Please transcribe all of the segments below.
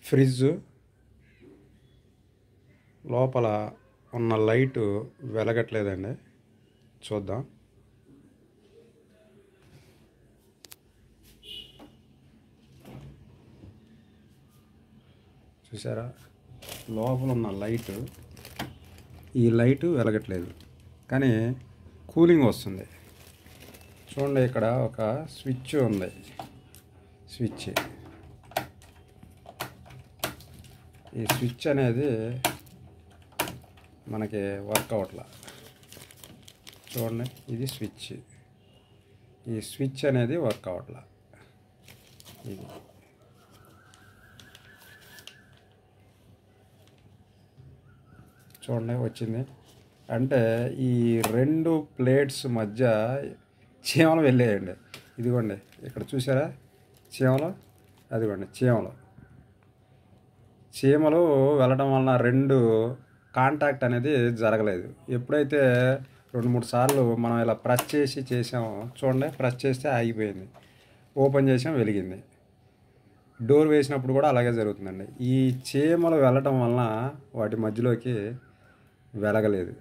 Fridge లోపల ఉన్న light వెలగట్లేదండి. చూద్దాం. చూసారా, లోపల ఉన్న లైటు, ఈ లైటు వెలగట్లేదు కానీ కూలింగ్ వస్తుంది. చూడండి, ఇక్కడ ఒక స్విచ్ ఉంది. ఈ స్విచ్ అనేది మనకి వర్క్ అవట్లా. చూడండి, ఇది స్విచ్. ఈ స్విచ్ అనేది వర్క్ అవట్లా. ఇది చూడండి వచ్చింది. అంటే ఈ రెండు ప్లేట్స్ మధ్య చీమలు వెళ్ళేయండి. ఇదిగోండి, ఇక్కడ చూసారా చీమలు, అదిగోండి చీమలు వెళ్ళడం వలన రెండు కాంటాక్ట్ అనేది జరగలేదు. ఎప్పుడైతే 2-3 సార్లు మనం ఇలా ప్రెస్ చేసామో, చూడండి, ప్రెస్ చేస్తే ఆగిపోయింది, ఓపెన్ చేసాం వెలిగింది. డోర్ వేసినప్పుడు కూడా అలాగే జరుగుతుందండి. ఈ చీమలు వెళ్ళటం వలన వాటి మధ్యలోకి వెలగలేదు.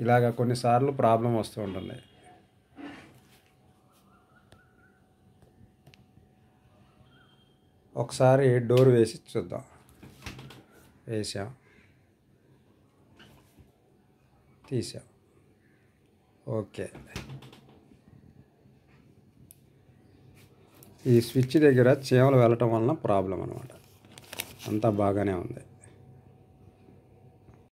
ఇలాగ కొన్నిసార్లు ప్రాబ్లం వస్తూ ఉంటుంది. ఒకసారి డోర్ వేసి చూద్దాం. వేసాం, తీసాం, ఓకే. ఈ స్విచ్ దగ్గర చీమలు వెళ్ళటం వలన ప్రాబ్లం అన్నమాట. అంతా బాగానే ఉంది.